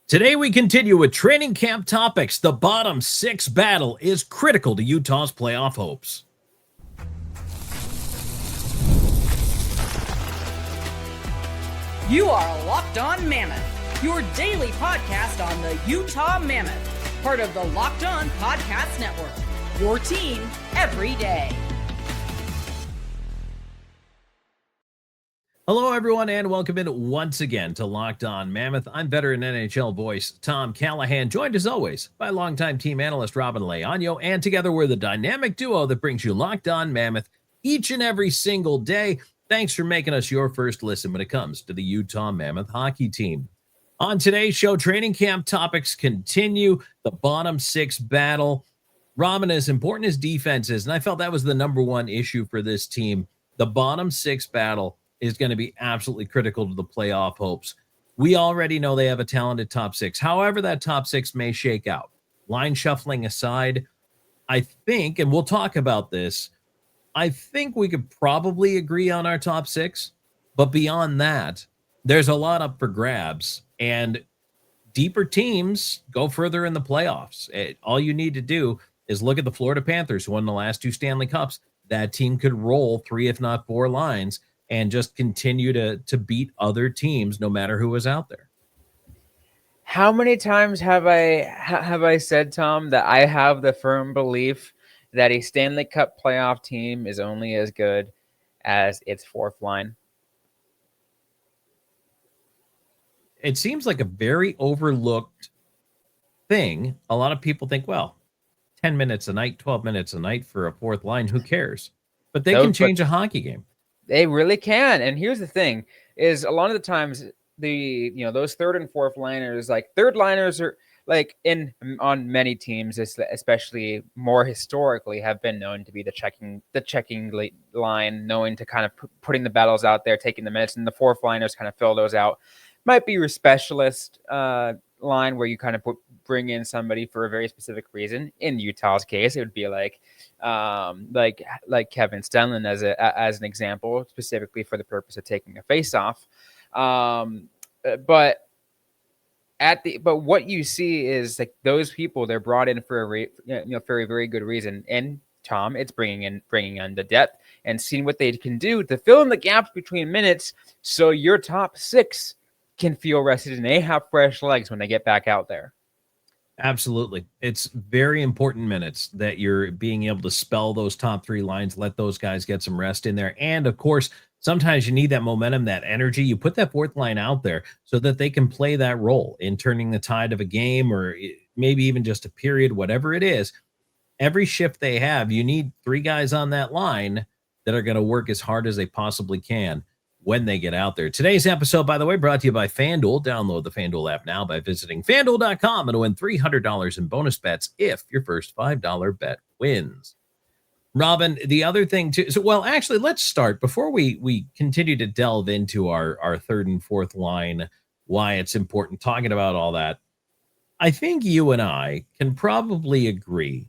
Today we continue with training camp topics. The bottom six battle is critical to Utah's playoff hopes. You are Locked On Mammoth, your daily podcast on the Utah Mammoth, part of the Locked On Podcast Network, your team every day. Hello, everyone, and welcome in once again to Locked On Mammoth. I'm veteran NHL voice Tom Callahan, joined as always by longtime team analyst Robyn Leaño, and together we're the dynamic duo that brings you Locked On Mammoth each and every single day. Thanks for making us your first listen when it comes to the Utah Mammoth hockey team. On today's show, training camp topics continue, the bottom six battle. Robyn, as important as defense is, and I felt that was the number one issue for this team, the bottom six battle is going to be absolutely critical to the playoff hopes. We already know they have a talented top six. However, that top six may shake out. Line shuffling aside, I think, and we'll talk about this, I think we could probably agree on our top six. But beyond that, there's a lot up for grabs. And deeper teams go further in the playoffs. All you need to do is look at the Florida Panthers, who won the last two Stanley Cups. That team could roll 3, if not 4 lines and just continue to beat other teams no matter who was out there. How many times have I said, Tom, that I have the firm belief that a Stanley Cup playoff team is only as good as its fourth line? It seems like a very overlooked thing. A lot of people think, well, 10 minutes a night, 12 minutes a night for a fourth line, who cares? But they can change a hockey game. They really can. And here's the thing is a lot of the times those third and fourth liners, like third liners are like on many teams, especially more historically, have been known to be the checking line, knowing to kind of putting the battles out there, taking the minutes, and the fourth liners kind of fill those out. Might be your specialist line where you kind of bring in somebody for a very specific reason. In Utah's case, it would be like Kevin Stenlund as an example, specifically for the purpose of taking a face-off. But what you see is like those people, they're brought in for a very good reason. And Tom, it's bringing in the depth and seeing what they can do to fill in the gaps between minutes, so your top six can feel rested and they have fresh legs when they get back out there. Absolutely. It's very important minutes that you're being able to spell those top three lines, let those guys get some rest in there. And of course, sometimes you need that momentum, that energy. You put that fourth line out there so that they can play that role in turning the tide of a game, or maybe even just a period, whatever it is. Every shift they have, you need 3 guys on that line that are going to work as hard as they possibly can when they get out there. Today's episode, by the way, brought to you by FanDuel. Download the FanDuel app now by visiting FanDuel.com and win $300 in bonus bets if your first $5 bet wins. Robyn, the other thing too, actually, let's start before we continue to delve into our third and fourth line, why it's important, talking about all that. I think you and I can probably agree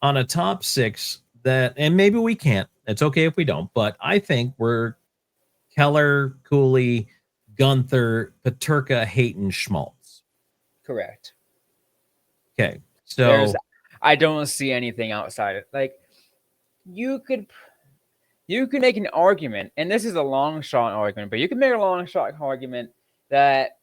on a top six that, and maybe we can't, it's okay if we don't, but I think we're Keller, Cooley, Gunther, Peterka, Hayton, Schmaltz. Correct. Okay. So I don't see anything outside of like you could make an argument, and this is a long shot argument, but you can make a long shot argument that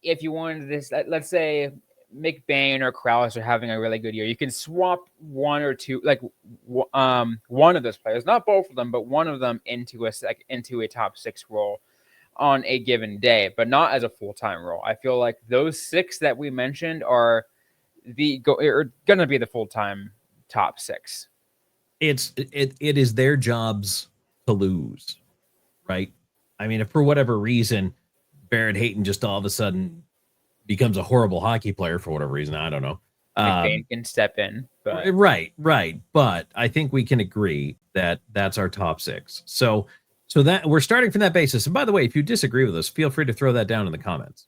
if you wanted this, let's say McBain or Crouse are having a really good year, you can swap one or two, like one of those players, not both of them, but one of them into a top six role on a given day, but not as a full-time role. I feel like those 6 that we mentioned are going to be the full-time top 6. It is their jobs to lose, right? I mean, if for whatever reason Barrett Hayton just all of a sudden becomes a horrible hockey player for whatever reason, I don't know. McBain can step in, but right. But I think we can agree that that's our top 6. So that we're starting from that basis. And by the way, if you disagree with us, feel free to throw that down in the comments.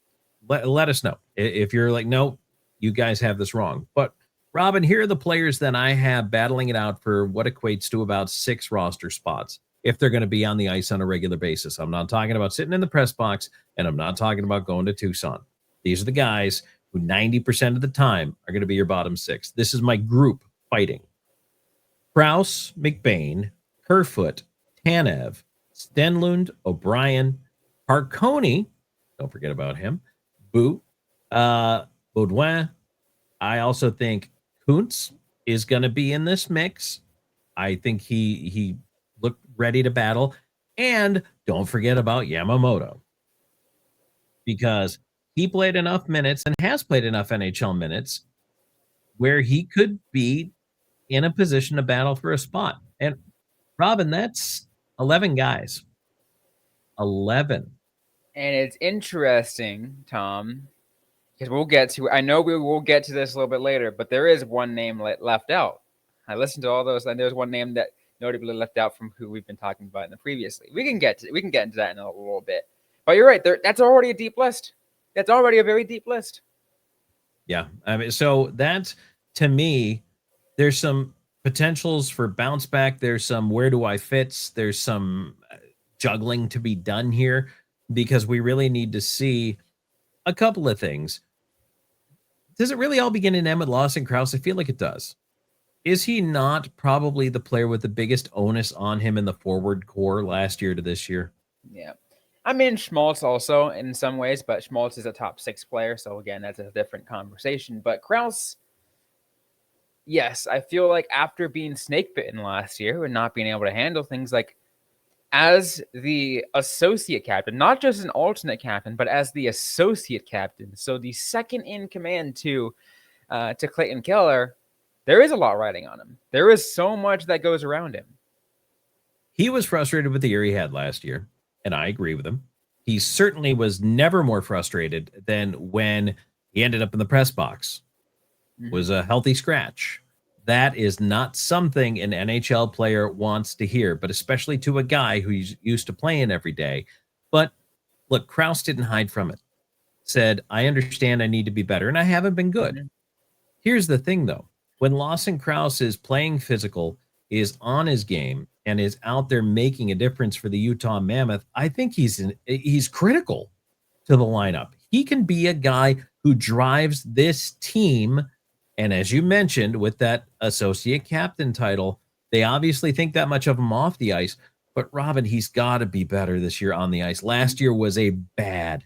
Let us know if you're like, no, you guys have this wrong. But Robyn, here are the players that I have battling it out for what equates to about 6 roster spots if they're going to be on the ice on a regular basis. I'm not talking about sitting in the press box, and I'm not talking about going to Tucson. These are the guys who 90% of the time are going to be your bottom six. This is my group fighting. Crouse, McBain, Kerfoot, Tanev, Stenlund, O'Brien, Harkoni, don't forget about him, Baudouin. I also think Kuntz is going to be in this mix. I think he looked ready to battle. And don't forget about Yamamoto, because he played enough minutes and has played enough NHL minutes where he could be in a position to battle for a spot. And Robyn, that's 11 guys. 11. And it's interesting, Tom, because I know we will get to this a little bit later, but there is one name left out. I listened to all those, and there's one name that notably left out from who we've been talking about in the previously. We can get into that in a little bit. But you're right, that's already a deep list. That's already a very deep list. Yeah. I mean, so that's, to me, there's some potentials for bounce back. There's some where do I fits. There's some juggling to be done here, because we really need to see a couple of things. Does it really all begin and end with Lawson Crouse? I feel like it does. Is he not probably the player with the biggest onus on him in the forward core last year to this year? Yeah. I mean, Schmaltz also in some ways, but Schmaltz is a top 6 player. So again, that's a different conversation. But Crouse, yes, I feel like after being snake bitten last year and not being able to handle things, like as the associate captain, not just an alternate captain, but as the associate captain, so the second in command to Clayton Keller, there is a lot riding on him. There is so much that goes around him. He was frustrated with the year he had last year, and I agree with him. He certainly was never more frustrated than when he ended up in the press box. Was a healthy scratch. That is not something an NHL player wants to hear, but especially to a guy who's used to playing every day. But look, Crouse didn't hide from it. Said, I understand I need to be better, and I haven't been good. Here's the thing, though. When Lawson Crouse is playing physical, is on his game, and is out there making a difference for the Utah Mammoth, I think he's critical to the lineup. He can be a guy who drives this team. And as you mentioned, with that associate captain title, they obviously think that much of him off the ice. But Robyn, he's got to be better this year on the ice. Last year was a bad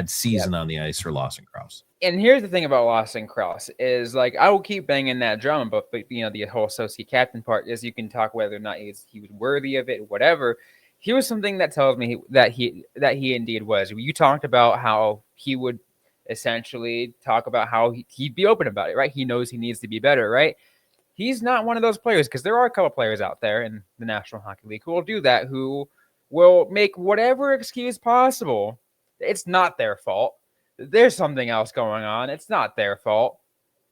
season on the ice for Lawson Crouse. And here's the thing about Lawson Crouse is, like, I will keep banging that drum, but you know, the whole associate captain part is you can talk whether or not he was worthy of it, whatever. Here's something that tells me that he indeed was. You talked about how he would essentially talk about how he'd be open about it, right? He knows he needs to be better, right? He's not one of those players, because there are a couple players out there in the National Hockey League who will do that, who will make whatever excuse possible. It's not their fault. There's something else going on. It's not their fault.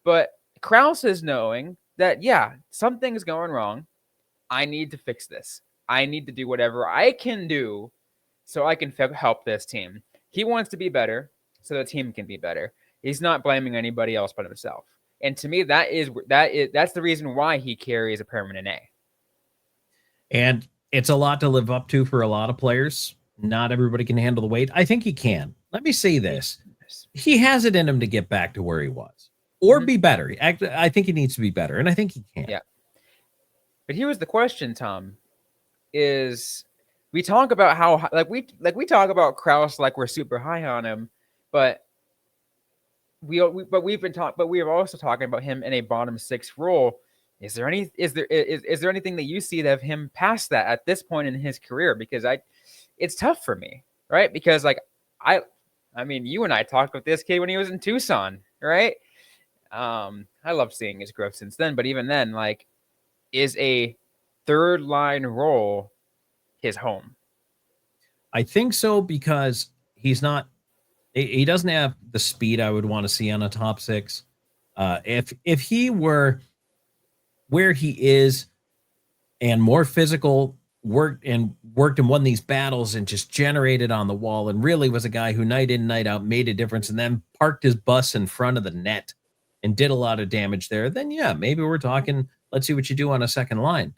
But Crouse is knowing that, yeah, something's going wrong. I need to fix this. I need to do whatever I can do so I can help this team. He wants to be better so the team can be better. He's not blaming anybody else but himself. And to me, that's the reason why he carries a permanent A. And it's a lot to live up to for a lot of players. Not everybody can handle the weight. I think he can. Let me say this. He has it in him to get back to where he was or be better. I think he needs to be better, and I think he can. Yeah. But here was the question, Tom, is we talk about how we talk about Crouse like we're super high on him, but we are also talking about him in a bottom 6 role. Is there anything that you see of him past that at this point in his career? Because it's tough for me, right? Because I mean, you and I talked with this kid when he was in Tucson, right? I love seeing his growth since then, but even then, like, is a third line role his home? I think so, because he doesn't have the speed I would want to see on a top 6. If he were where he is and more physical, worked and won these battles and just generated on the wall and really was a guy who night in, night out made a difference and then parked his bus in front of the net and did a lot of damage there, then yeah, maybe we're talking, let's see what you do on a second line.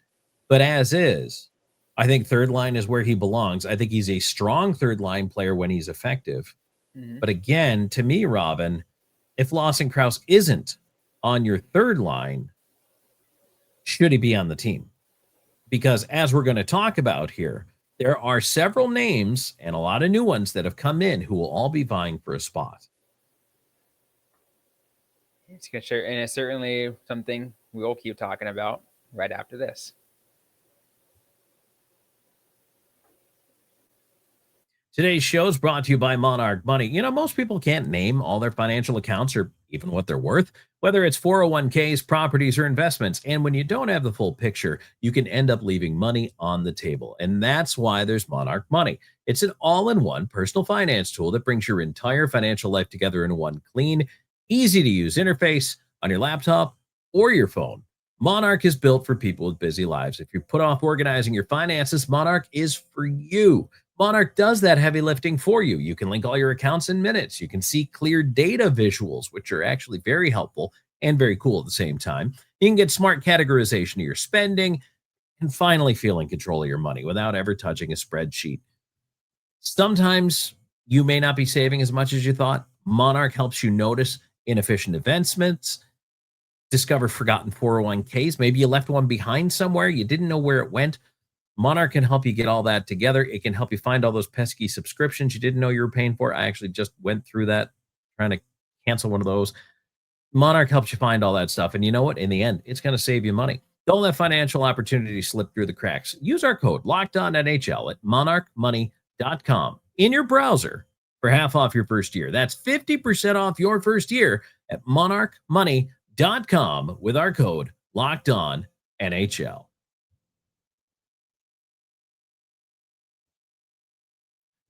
But as is, I think third line is where he belongs. I think he's a strong third line player when he's effective. But again, to me, Robyn, if Lawson Crouse isn't on your third line, should he be on the team? Because as we're going to talk about here, there are several names and a lot of new ones that have come in who will all be vying for a spot. It's good, sure, and it's certainly something we'll keep talking about right after this. Today's show is brought to you by Monarch Money. You know, most people can't name all their financial accounts or even what they're worth, whether it's 401ks, properties, or investments. And when you don't have the full picture, you can end up leaving money on the table. And that's why there's Monarch Money. It's an all-in-one personal finance tool that brings your entire financial life together in one clean, easy-to-use interface on your laptop or your phone. Monarch is built for people with busy lives. If you put off organizing your finances, Monarch is for you. Monarch does that heavy lifting for you. You can link all your accounts in minutes. You can see clear data visuals, which are actually very helpful and very cool at the same time. You can get smart categorization of your spending and finally feel in control of your money without ever touching a spreadsheet. Sometimes you may not be saving as much as you thought. Monarch helps you notice inefficient investments, discover forgotten 401ks. Maybe you left one behind somewhere. You didn't know where it went. Monarch can help you get all that together. It can help you find all those pesky subscriptions you didn't know you were paying for. I actually just went through that, trying to cancel one of those. Monarch helps you find all that stuff. And you know what? In the end, it's going to save you money. Don't let financial opportunities slip through the cracks. Use our code LOCKEDONNHL at monarchmoney.com in your browser for half off your first year. That's 50% off your first year at monarchmoney.com with our code LOCKEDONNHL.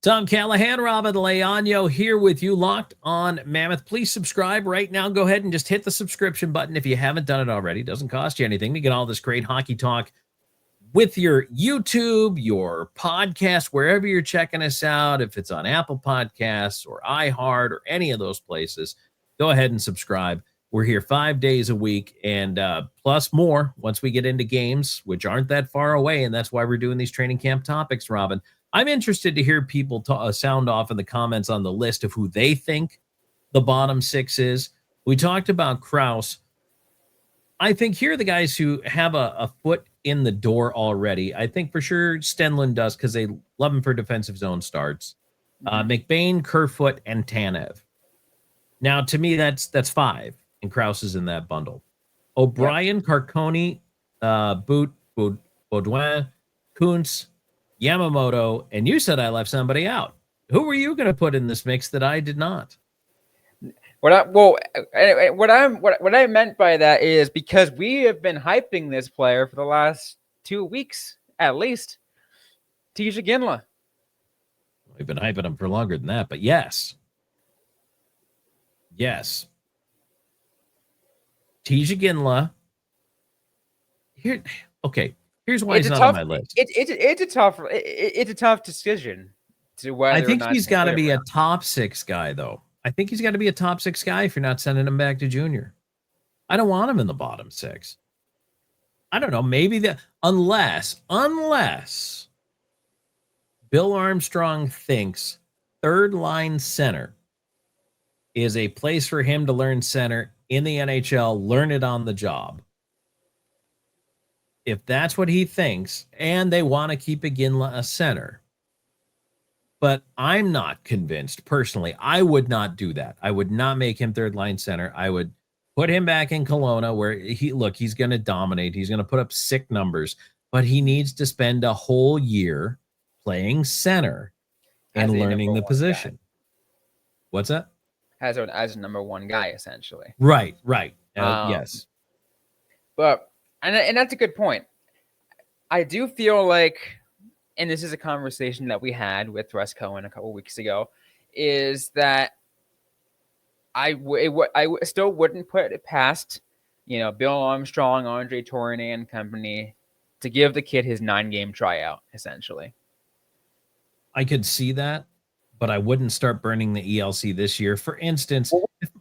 Tom Callahan, Robyn Leaño here with you, Locked on Mammoth. Please subscribe right now. Go ahead and just hit the subscription button if you haven't done it already. It doesn't cost you anything to get all this great hockey talk with your YouTube, your podcast, wherever you're checking us out. If it's on Apple Podcasts or iHeart or any of those places, go ahead and subscribe. We're here 5 days a week and plus more once we get into games, which aren't that far away. And that's why we're doing these training camp topics, Robyn. I'm interested to hear people sound off in the comments on the list of who they think the bottom six is. We talked about Crouse. I think here are the guys who have a foot in the door already. I think for sure Stenlund does because they love him for defensive zone starts. McBain, Kerfoot, and Tanev. Now, to me, that's five, and Crouse is in that bundle. O'Brien, yep. Carconi, Baudouin, Kuntz, Yamamoto, and you said I left somebody out. Who were you going to put in this mix that I did not? What I meant by that is because we have been hyping this player for the last 2 weeks at least. Tij Iginla. We've been hyping him for longer than that, but yes. Tij Iginla. Here, okay. Here's why he's not on my list. It's a tough decision to whether. I think he's got to be a top six guy, though. I think he's got to be a top six guy if you're not sending him back to junior. I don't want him in the bottom six. I don't know. Maybe unless Bill Armstrong thinks third line center is a place for him to learn center in the NHL, learn it on the job. If that's what he thinks, and they want to keep Iginla a center, but I'm not convinced personally. I would not do that. I would not make him third line center. I would put him back in Kelowna where he's going to dominate. He's going to put up sick numbers, but he needs to spend a whole year playing center and learning the position. Guy. What's that? As a number one guy, essentially. Right. Yes. But and that's a good point. I do feel like, and this is a conversation that we had with Russ Cohen a couple weeks ago, is that I still wouldn't put it past, Bill Armstrong, Andre Tourigny, and company to give the kid his 9-game tryout, essentially. I could see that, but I wouldn't start burning the ELC this year. For instance,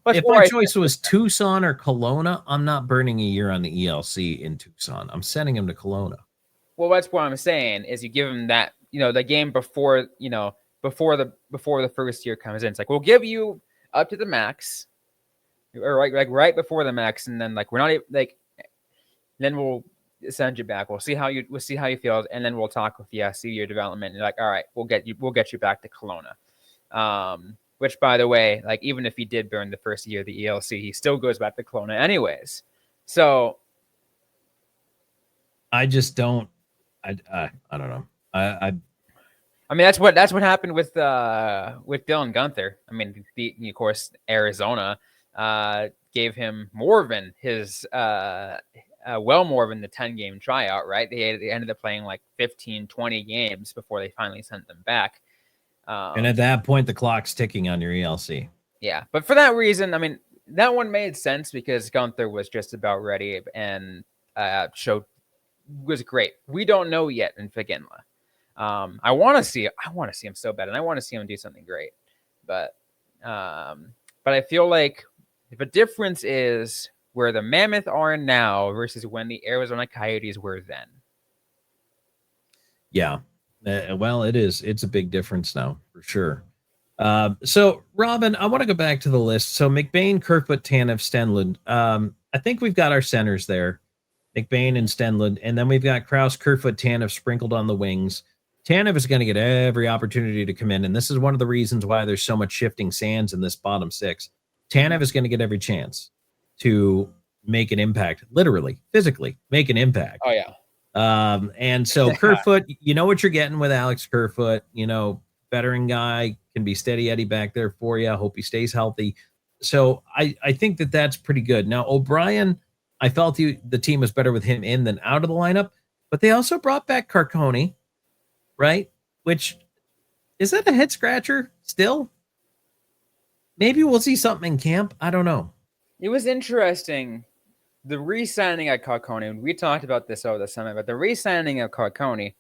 if my choice was Tucson or Kelowna, I'm not burning a year on the ELC in Tucson. I'm sending him to Kelowna. Well, that's what I'm saying is you give him that, the game before the first year comes in. It's like, we'll give you up to the max, or right before the max, and then like we're not like, then we'll send you back. We'll see how you feel, and then we'll talk with you, see your development, and like, all right, we'll get you back to Kelowna. Which, by the way, like even if he did burn the first year of the ELC, he still goes back to Kelowna anyways. So I just don't. I don't know. I mean, that's what happened with Dylan Guenther. I mean, of course, Arizona gave him Morven his Morven the 10-game tryout, right? They ended up playing like 15, 20 games before they finally sent them back. And at that point, the clock's ticking on your ELC. Yeah, but for that reason, I mean, that one made sense because Guenther was just about ready and was great. We don't know yet in Iginla. I want to see him so bad, and I want to see him do something great. But I feel like if a difference is where the Mammoth are now versus when the Arizona Coyotes were then. Yeah. Well, it is. It's a big difference now, for sure. So, Robyn, I want to go back to the list. So, McBain, Kerfoot, Tanev, Stenlund. I think we've got our centers there, McBain and Stenlund. And then we've got Crouse, Kerfoot, Tanev sprinkled on the wings. Tanev is going to get every opportunity to come in. And this is one of the reasons why there's so much shifting sands in this bottom six. Tanev is going to get every chance to make an impact, literally, physically make an impact. Oh, yeah. And so Kerfoot, you know what you're getting with Alex Kerfoot, veteran guy, can be steady Eddie back there for you. I hope he stays healthy. So I think that that's pretty good. Now, O'Brien, I felt the team was better with him in than out of the lineup, but they also brought back Carcone, right? Which, is that a head scratcher still? Maybe we'll see something in camp. I don't know. It was interesting. The re-signing of Carcone, we talked about this over the summer, but the re-signing of Carcone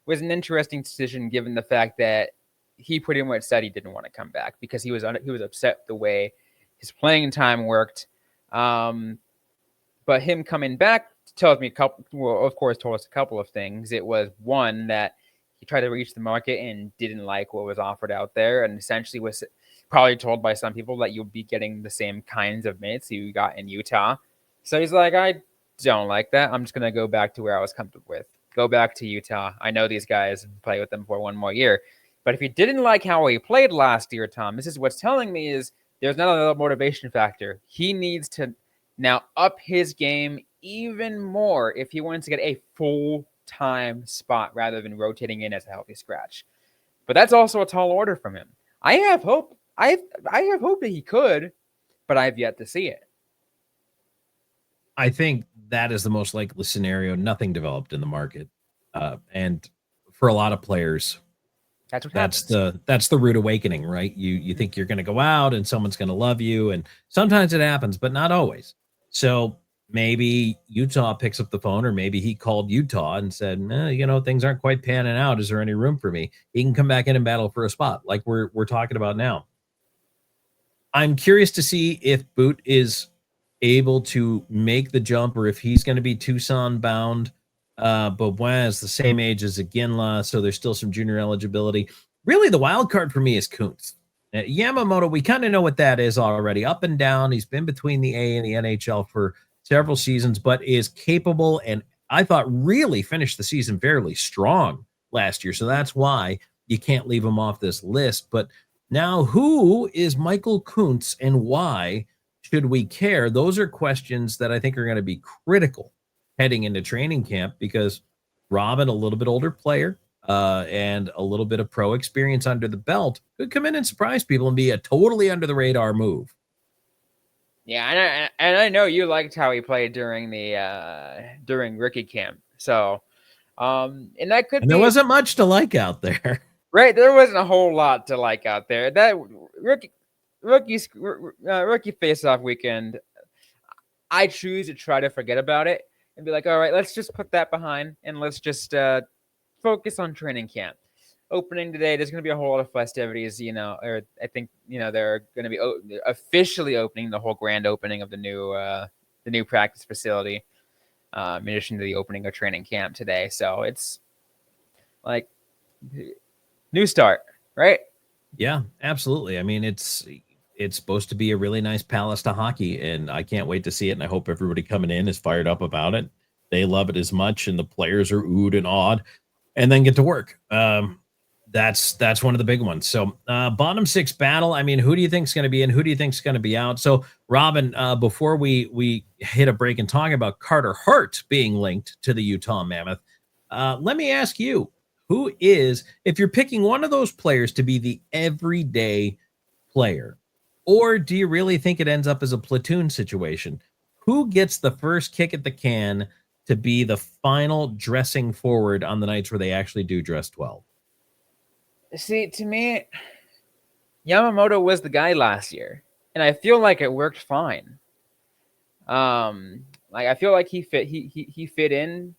was an interesting decision given the fact that he pretty much said he didn't want to come back because he was upset the way his playing time worked. But him coming back told us a couple of things. It was one, that he tried to reach the market and didn't like what was offered out there, and essentially was probably told by some people that you'll be getting the same kinds of minutes you got in Utah. So he's like, I don't like that. I'm just going to go back to where I was comfortable with. Go back to Utah. I know these guys, play with them for one more year. But if he didn't like how he played last year, Tom, this is what's telling me is there's not another motivation factor. He needs to now up his game even more if he wants to get a full-time spot rather than rotating in as a healthy scratch. But that's also a tall order from him. I have hope. I have hope that he could, but I've yet to see it. I think that is the most likely scenario. Nothing developed in the market. And for a lot of players, that's the rude awakening, right? You think you're going to go out and someone's going to love you. And sometimes it happens, but not always. So maybe Utah picks up the phone, or maybe he called Utah and said, things aren't quite panning out. Is there any room for me? He can come back in and battle for a spot like we're talking about now. I'm curious to see if Boot is able to make the jump, or if he's going to be Tucson bound. Beaubois is the same age as Iginla, so there's still some junior eligibility. Really, the wild card for me is Kuntz. Yamamoto, we kind of know what that is already. Up and down. He's been between the A and the NHL for several seasons, but is capable, and I thought really finished the season fairly strong last year. So that's why you can't leave him off this list. But now, who is Michael Kuntz and why should we care? Those are questions that I think are going to be critical heading into training camp, because Robyn, a little bit older player and a little bit of pro experience under the belt, could come in and surprise people and be a totally under the radar move. Yeah, and I know you liked how he played during rookie camp. So, and that could be, there wasn't much to like out there. Right, there wasn't a whole lot to like out there. That rookie face-off weekend, I choose to try to forget about it and be like, all right, let's just put that behind and let's just focus on training camp. Opening today, there's going to be a whole lot of festivities, or I think, they're going to be officially opening the whole grand opening of the new practice facility, in addition to the opening of training camp today. So it's like new start, right? Yeah, absolutely. I mean, it's it's supposed to be a really nice palace to hockey, and I can't wait to see it. And I hope everybody coming in is fired up about it. They love it as much, and the players are oohed and awed, and then get to work. That's one of the big ones. So bottom six battle. I mean, who do you think is going to be in? Who do you think is going to be out? So Robyn, before we hit a break and talk about Carter Hart being linked to the Utah Mammoth, let me ask you, who is, if you're picking one of those players to be the everyday player, or do you really think it ends up as a platoon situation? Who gets the first kick at the can to be the final dressing forward on the nights where they actually do dress 12? See, to me, Yamamoto was the guy last year, and I feel like it worked fine. Like I feel like he fit in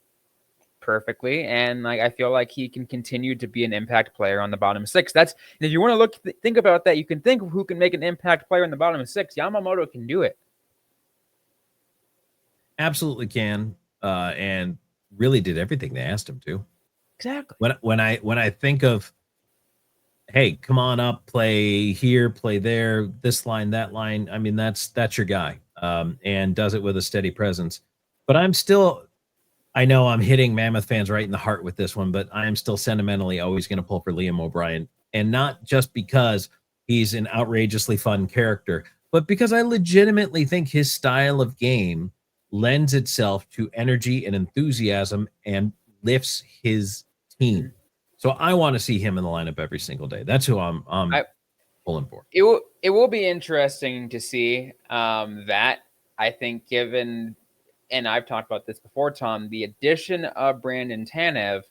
perfectly, and like I feel like he can continue to be an impact player on the bottom six. That's, and if you want to think about that, you can think of who can make an impact player in the bottom six. Yamamoto can do it. Absolutely can, and really did everything they asked him to. Exactly. When I think of, hey, come on up, play here, play there, this line, that line. I mean, that's your guy, and does it with a steady presence. But I know I'm hitting Mammoth fans right in the heart with this one, but I am still sentimentally always going to pull for Liam O'Brien, and not just because he's an outrageously fun character, but because I legitimately think his style of game lends itself to energy and enthusiasm and lifts his team. So I want to see him in the lineup every single day. That's who I'm pulling for. It will be interesting to see that. I think given, and I've talked about this before, Tom, the addition of Brandon Tanev,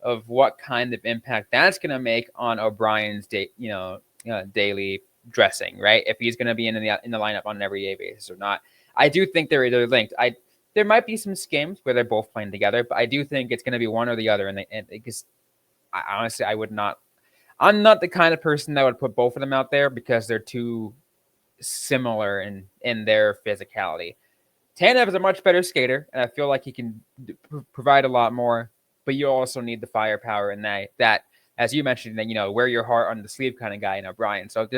of what kind of impact that's going to make on O'Brien's daily dressing, right? If he's going to be in the lineup on an everyday basis or not. I do think they're linked. There might be some schemes where they're both playing together, but I do think it's going to be one or the other. And because honestly, I'm not the kind of person that would put both of them out there because they're too similar in their physicality. Tanev is a much better skater, and I feel like he can provide a lot more, but you also need the firepower and that as you mentioned, that, wear your heart on the sleeve kind of guy in O'Brien. So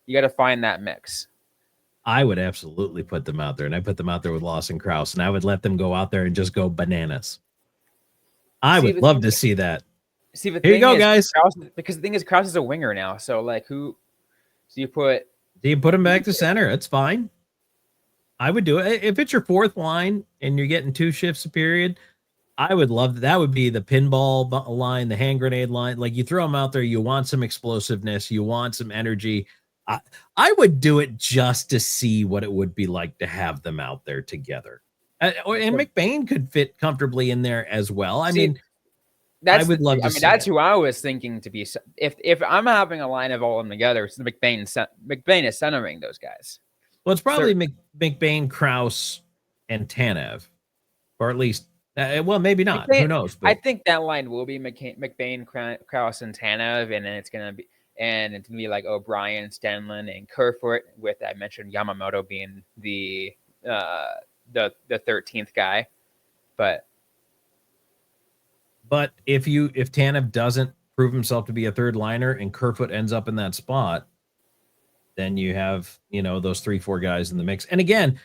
you got to find that mix. I would absolutely put them out there, and I put them out there with Lawson Crouse, and I would let them go out there and just go bananas. I would love to see that. See, the here you go, guys. Because the thing is, Crouse is a winger now, so like, who? So you put him back to center? It's fine. I would do it if it's your fourth line and you're getting 2 shifts a period. I would love that. That would be the pinball line, the hand grenade line. Like, you throw them out there, you want some explosiveness, you want some energy. I would do it just to see what it would be like to have them out there together. And McBain could fit comfortably in there as well. I mean, I would love to see that's that. who I was thinking to be. If I'm having a line of all of them together, it's McBain is centering those guys. Well, it's probably McBain, Crouse, and Tanev, or at least, well, maybe not. Who knows? But I think that line will be McBain, Crouse, and Tanev, and then it's gonna be like O'Brien, Stenlund, and Kerfoot, with, I mentioned Yamamoto being the 13th guy. But if Tanev doesn't prove himself to be a third liner and Kerfoot ends up in that spot, then you have, those 3-4 guys in the mix. And again,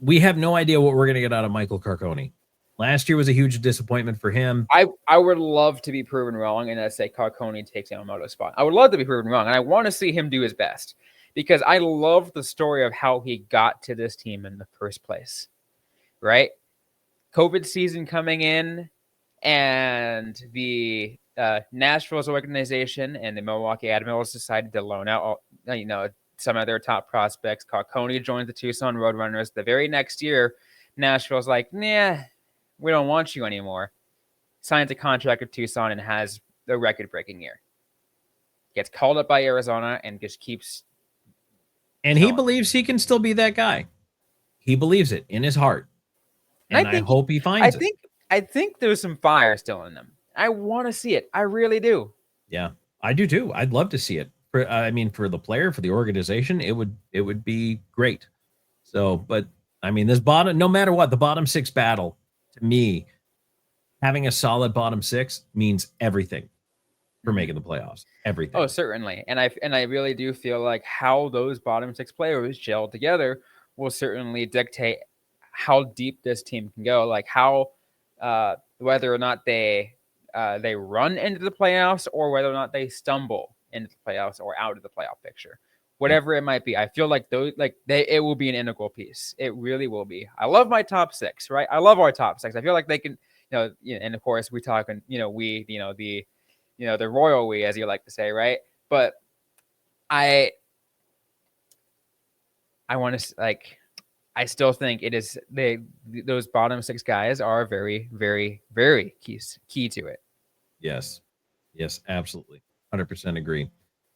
we have no idea what we're going to get out of Michael Carcone. Last year was a huge disappointment for him. I would love to be proven wrong, and I say Carcone takes Yamamoto's spot. I would love to be proven wrong, and I want to see him do his best, because I love the story of how he got to this team in the first place, right? COVID season coming in, and the Nashville's organization and the Milwaukee Admirals decided to loan out, some of their top prospects. Carcone joined the Tucson Roadrunners. The very next year, Nashville's like, nah, we don't want you anymore. Signs a contract with Tucson and has a record-breaking year. Gets called up by Arizona and just keeps. And he believes he can still be that guy. He believes it in his heart. And I hope he finds it. I think there's some fire still in them. I want to see it. I really do. Yeah, I do too. I'd love to see it. For the player, for the organization, it would be great. So, but I mean, this bottom, no matter what, the bottom 6 battle, to me, having a solid bottom 6 means everything. for making the playoffs. Everything. Oh, certainly. And I really do feel like how those bottom 6 players gel together will certainly dictate how deep this team can go. Like how whether or not they run into the playoffs or whether or not they stumble into the playoffs or out of the playoff picture. Whatever it might be. I feel like it will be an integral piece. It really will be. I love my top 6, right? I love our top 6. I feel like they can, and of course we talking, the royal we, as you like to say, right? But I want to I still think it is those bottom 6 guys are very, very, very key to it. Yes, absolutely, 100% agree.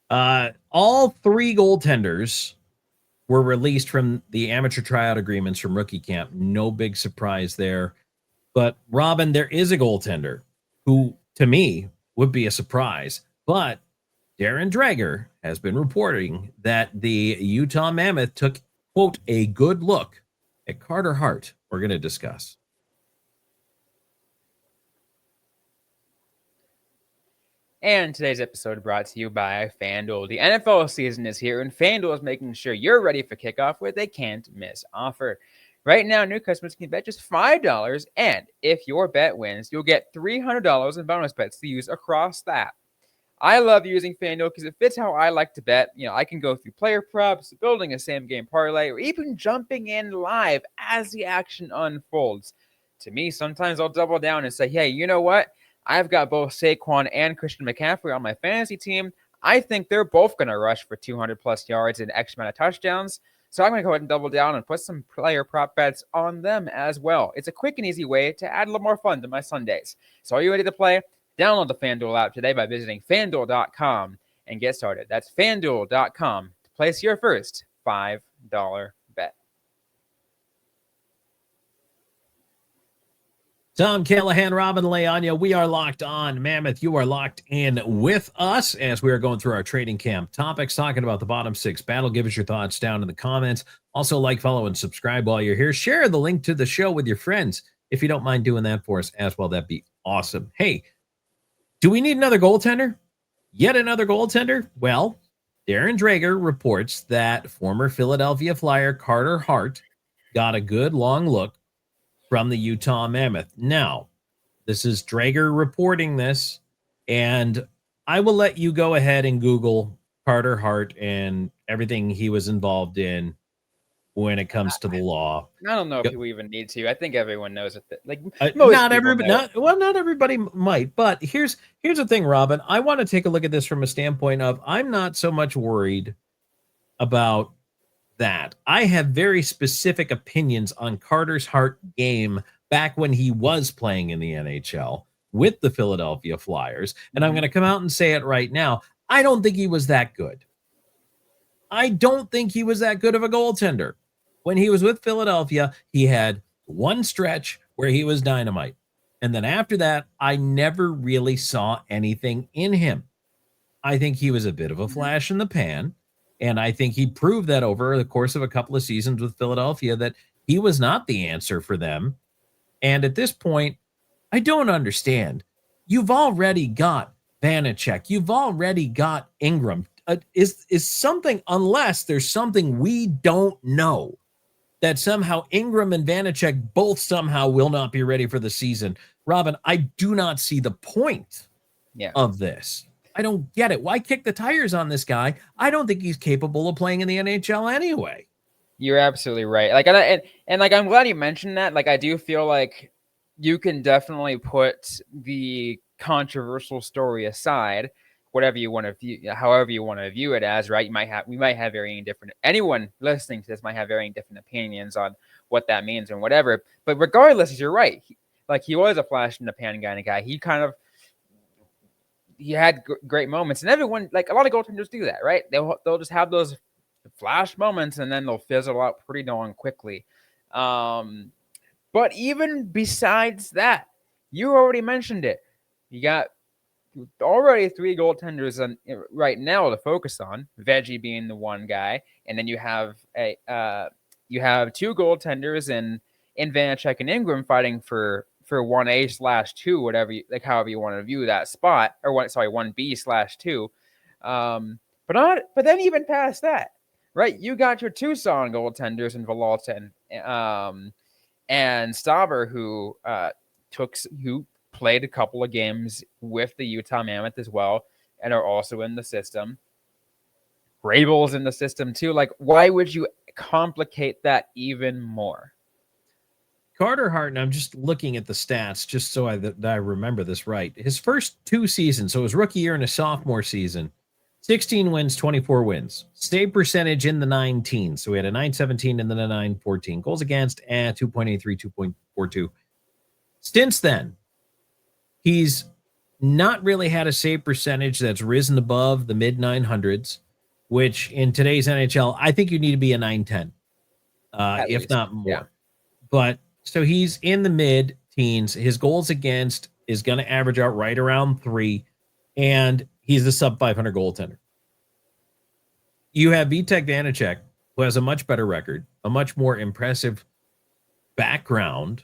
All 3 goaltenders were released from the amateur tryout agreements from rookie camp. No big surprise there. But Robyn, there is a goaltender who, to me, would be a surprise. But Darren Dreger has been reporting that the Utah Mammoth took, quote, a good look at Carter Hart. We're going to discuss. And today's episode brought to you by FanDuel. The NFL season is here, and FanDuel is making sure you're ready for kickoff with a can't-miss offer. Right now, new customers can bet just $5, and if your bet wins, you'll get $300 in bonus bets to use across the app. I love using FanDuel because it fits how I like to bet. I can go through player props, building a same-game parlay, or even jumping in live as the action unfolds. To me, sometimes I'll double down and say, hey, you know what? I've got both Saquon and Christian McCaffrey on my fantasy team. I think they're both going to rush for 200-plus yards and X amount of touchdowns. So I'm going to go ahead and double down and put some player prop bets on them as well. It's a quick and easy way to add a little more fun to my Sundays. So are you ready to play? Download the FanDuel app today by visiting FanDuel.com and get started. That's FanDuel.com to place your first $5 bet. Tom, Callahan, Robyn Leaño, we are locked on Mammoth. You are locked in with us as we are going through our trading camp topics, talking about the bottom 6 battle. Give us your thoughts down in the comments. Also, like, follow, and subscribe while you're here. Share the link to the show with your friends if you don't mind doing that for us as well. That'd be awesome. Hey, do we need another goaltender? Yet another goaltender? Well, Darren Dreger reports that former Philadelphia Flyer Carter Hart got a good long look from the Utah Mammoth. Now, this is Dreger reporting this, and I will let you go ahead and Google Carter Hart and everything he was involved in when it comes to the law. I don't know if you even need to. I think everyone knows it. Not everybody might, but here's the thing, Robyn. I want to take a look at this from a standpoint of I'm not so much worried about that. I have very specific opinions on Carter's Hart game back when he was playing in the NHL with the Philadelphia Flyers, and I'm going to come out and say it right now. I don't think he was that good. I don't think he was that good of a goaltender. When he was with Philadelphia, he had one stretch where he was dynamite. And then after that, I never really saw anything in him. I think he was a bit of a flash in the pan. And I think he proved that over the course of a couple of seasons with Philadelphia that he was not the answer for them. And at this point, I don't understand. You've already got Vanacek. You've already got Ingram. Is something, unless there's something we don't know, that somehow Ingram and Vanacek both somehow will not be ready for the season. Robyn, I do not see the point of this. I don't get it. Why kick the tires on this guy? I don't think he's capable of playing in the NHL anyway. You're absolutely right. I'm glad you mentioned that. I do feel like you can definitely put the controversial story aside, whatever you want to view, however you want to view it as, right? We might have varying different, anyone listening to this might have varying different opinions on what that means and whatever. But regardless, you're right. He was a flash in the pan kind of guy. He had great moments, and everyone, a lot of goaltenders do that, right? They'll just have those flash moments, and then they'll fizzle out pretty darn quickly. But even besides that, you already mentioned it. You got already 3 goaltenders right now to focus on. Veggie being the one guy, and then you have 2 goaltenders in Vanacek and Ingram fighting for for 1A/2, whatever, however you want to view that spot, or 1B/2. But then even past that, right? You got your Tucson goaltenders in Villalta and Stauber, who played a couple of games with the Utah Mammoth as well, and are also in the system. Rabel's in the system too. Like, why would you complicate that even more? Carter Hart, and I'm just looking at the stats just so that I remember this right. His first 2 seasons, so his rookie year and his sophomore season, 16 wins, 24 wins. Save percentage in the 9-teens. So we had a 9.17 and then a 9.14. Goals against, 2.83, 2.42. Since then, he's not really had a save percentage that's risen above the mid-900s, which in today's NHL, I think you need to be a 910, if least, not more. Yeah. But so he's in the mid-teens. His goals against is going to average out right around 3, and he's the sub-500 goaltender. You have Vitek Vanacek, who has a much better record, a much more impressive background,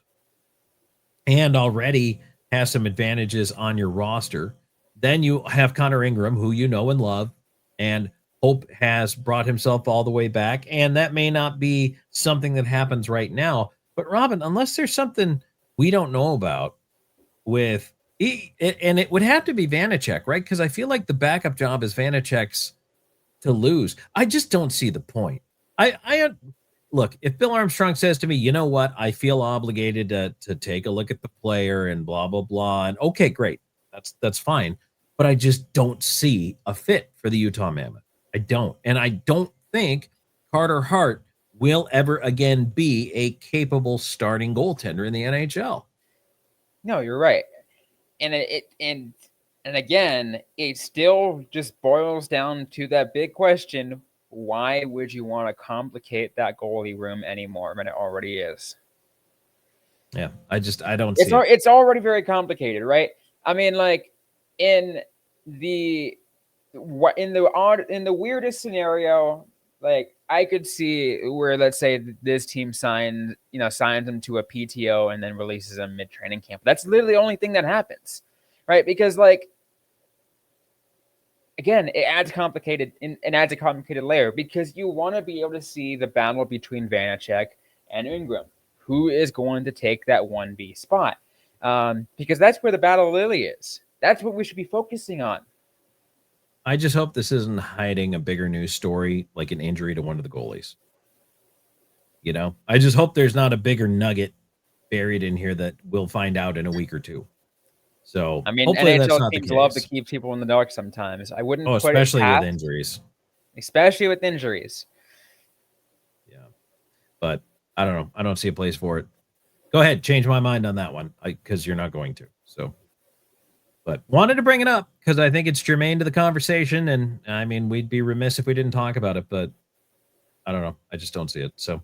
and already has some advantages on your roster. Then you have Connor Ingram, who you know and love, and Hope has brought himself all the way back, and that may not be something that happens right now. But Robyn, unless there's something we don't know about with and it would have to be Vanacek, right? Because I feel like the backup job is Vanacek's to lose. I just don't see the point. I look, if Bill Armstrong says to me, you know what, I feel obligated to take a look at the player and blah, blah, blah. And okay, great. That's fine. But I just don't see a fit for the Utah Mammoth. I don't. And I don't think Carter Hart will ever again be a capable starting goaltender in the NHL. No, you're right. And again, it still just boils down to that big question: why would you want to complicate that goalie room anymore when it already is? Yeah, I don't see it. It's already very complicated, right? I mean, like in the weirdest scenario, like I could see where, let's say this team signs him to a PTO and then releases him mid-training camp. That's literally the only thing that happens, right? Because like, again, it adds a complicated layer, because you want to be able to see the battle between Vanacek and Ingram. Who is going to take that 1B spot? Because that's where the battle really is. That's what we should be focusing on. I just hope this isn't hiding a bigger news story, like an injury to one of the goalies. You know, I just hope there's not a bigger nugget buried in here that we'll find out in a week or two. So I mean, NHL teams love to keep people in the dark sometimes. I wouldn't, especially with injuries. Especially with injuries. Yeah, but I don't know. I don't see a place for it. Go ahead, change my mind on that one, because you're not going to. So. But wanted to bring it up because I think it's germane to the conversation. And I mean, we'd be remiss if we didn't talk about it, but I don't know. I just don't see it. So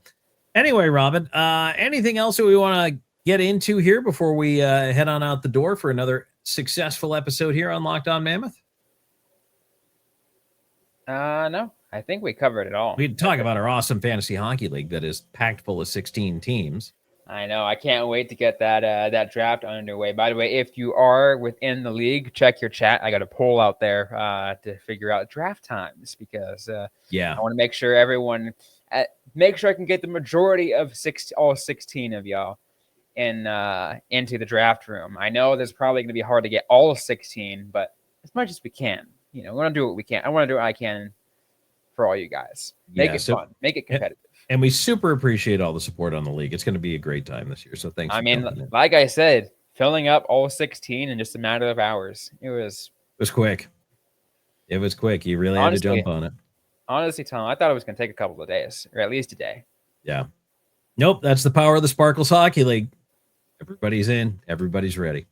anyway, Robyn, anything else that we want to get into here before we head on out the door for another successful episode here on Locked On Mammoth? No, I think we covered it all. We'd talk about our awesome fantasy hockey league that is packed full of 16 teams. I know. I can't wait to get that draft underway. By the way, if you are within the league, check your chat. I got a poll out there to figure out draft times, because I want to make sure everyone make sure I can get the majority of all 16 of y'all into the draft room. I know there's probably going to be hard to get all 16, but as much as we can, we're going to do what we can. I want to do what I can for all you guys. Make it fun. Make it competitive. And we super appreciate all the support on the league. It's going to be a great time this year. So thanks. I mean, like I said, filling up all 16 in just a matter of hours. It was quick. It was quick. You really had to jump on it. Honestly, Tom, I thought it was going to take a couple of days, or at least a day. Yeah. Nope. That's the power of the Sparkles Hockey League. Everybody's in. Everybody's ready.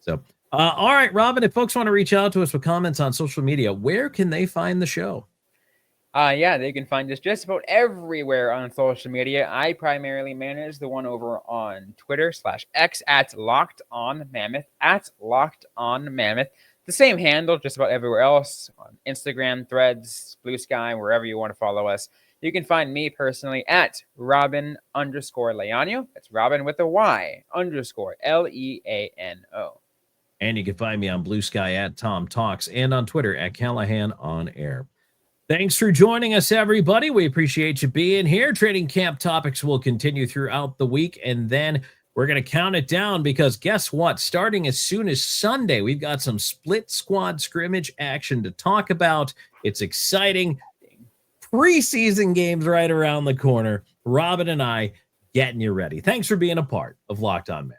So, all right, Robyn, if folks want to reach out to us with comments on social media, where can they find the show? They can find us just about everywhere on social media. I primarily manage the one over on Twitter /X at Locked On Mammoth, The same handle just about everywhere else, on Instagram, Threads, Blue Sky, wherever you want to follow us. You can find me personally at Robyn_Leaño. That's Robyn with a Y _Leano. And you can find me on Blue Sky at Tom Talks and on Twitter at Callahan on Air. Thanks for joining us, everybody. We appreciate you being here. Training camp topics will continue throughout the week, and then we're going to count it down because guess what? Starting as soon as Sunday, we've got some split squad scrimmage action to talk about. It's exciting. Preseason games right around the corner. Robyn and I getting you ready. Thanks for being a part of Locked On Man.